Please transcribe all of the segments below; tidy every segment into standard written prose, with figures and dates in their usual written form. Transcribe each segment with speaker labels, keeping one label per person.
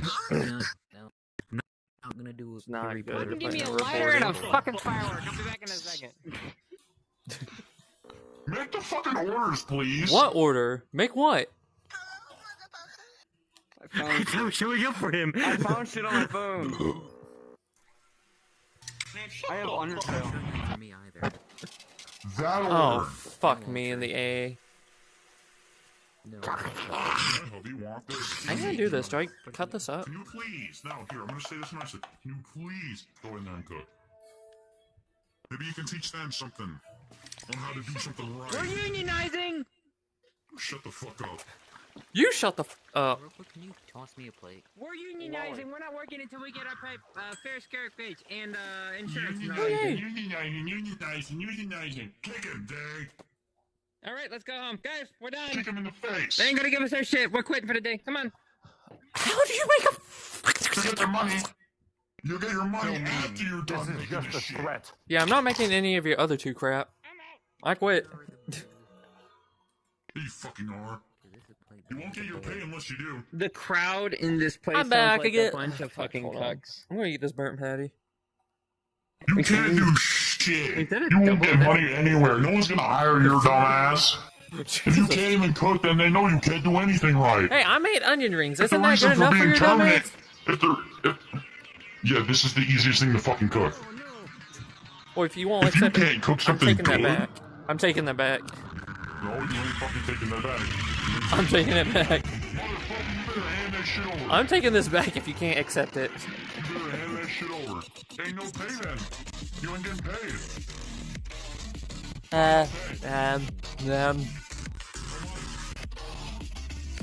Speaker 1: please.
Speaker 2: No, I'm gonna do
Speaker 3: It's not
Speaker 2: Harry
Speaker 3: good.
Speaker 2: Potter.
Speaker 3: Give
Speaker 4: Give me a
Speaker 3: Recording.
Speaker 4: lighter and a fucking firework. I'll be back in a second.
Speaker 1: Make the fucking orders, please.
Speaker 3: What order? Make what?
Speaker 2: It's not showing up for him.
Speaker 4: I found shit on my phone. I have Undertale.
Speaker 2: For me either.
Speaker 1: That
Speaker 3: Oh,
Speaker 1: order.
Speaker 3: fuck me in the A.
Speaker 2: No.
Speaker 1: Oh, do you want this?
Speaker 3: I'm gonna do this. Do I cut this up?
Speaker 1: Can you please? Now, here, I'm gonna say this nicely. Can you please go in there and cook? Maybe you can teach them something on how to do something right.
Speaker 4: We're unionizing!
Speaker 1: Shut the fuck up.
Speaker 3: You shut the f up.
Speaker 2: Real quick, can you toss me a plate?
Speaker 4: We're unionizing. We're not working until we get our fair scare wage and insurance.
Speaker 1: Unionizing. Kick him, Day.
Speaker 4: All right, let's go home, guys. We're done.
Speaker 1: Kick him in the face.
Speaker 4: They ain't gonna give us our shit. We're quitting for the day. Come on.
Speaker 3: How do you make a
Speaker 1: To get their money. You get your money after you're done making this shit.
Speaker 5: Threat.
Speaker 3: Yeah, I'm not making any of your other two crap. I quit.
Speaker 1: You fucking are. You won't get your pay unless you do.
Speaker 4: The crowd in this place
Speaker 3: I'm back
Speaker 4: sounds like
Speaker 3: again.
Speaker 4: a bunch of fucking
Speaker 3: Hold on.
Speaker 4: cucks.
Speaker 3: I'm gonna eat this burnt patty.
Speaker 1: You can't do shit.
Speaker 4: Is that a
Speaker 1: You won't
Speaker 4: double
Speaker 1: get money anywhere. No one's gonna hire your dumb ass. If you can't even cook, then they know you can't do anything right.
Speaker 3: Hey, I made onion rings.
Speaker 1: If the
Speaker 3: Isn't that
Speaker 1: reason
Speaker 3: good enough for
Speaker 1: being
Speaker 3: your dumb
Speaker 1: terminated,
Speaker 3: ass?
Speaker 1: yeah, this is the easiest thing to fucking cook.
Speaker 3: Or if you won't
Speaker 1: If you
Speaker 3: accept it,
Speaker 1: can't cook
Speaker 3: I'm
Speaker 1: something
Speaker 3: taking that
Speaker 1: good,
Speaker 3: back. I'm taking that back.
Speaker 1: no, you ain't fucking taking that back.
Speaker 3: I'm taking it back.
Speaker 1: Motherfucker, you better hand that shit over.
Speaker 3: I'm taking this back if you can't accept it.
Speaker 1: You better hand that shit over. Ain't no pay then. You ain't getting paid.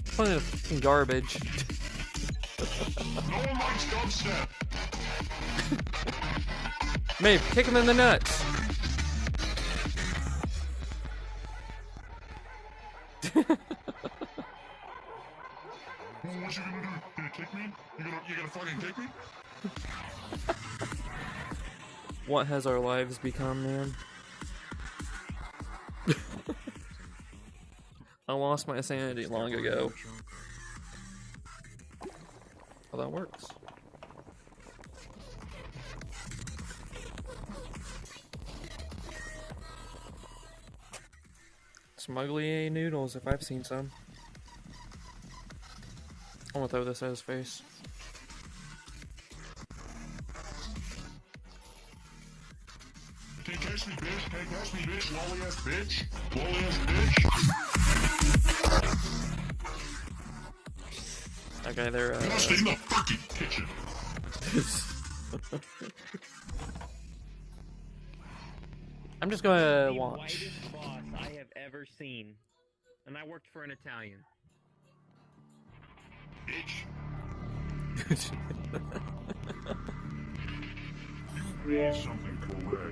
Speaker 3: Plenty of fucking garbage.
Speaker 1: No one likes dubstep.
Speaker 3: Maybe kick him in the nuts.
Speaker 1: Well, what you gonna do? Gonna kick me? You gonna fucking kick me?
Speaker 3: What has our lives become, man? I lost my sanity long ago. How that works. Smugly noodles, if I've seen some. I'm gonna throw this at his face.
Speaker 1: Can't catch me, bitch. Can't catch me, bitch. Lolly ass bitch. Lolly ass bitch.
Speaker 3: Okay, they're
Speaker 1: Stay in the fucking kitchen.
Speaker 3: I'm just gonna
Speaker 4: The
Speaker 3: watch.
Speaker 4: whitest boss I have ever seen, and I worked for an Italian.
Speaker 1: Bitch. You read something correct.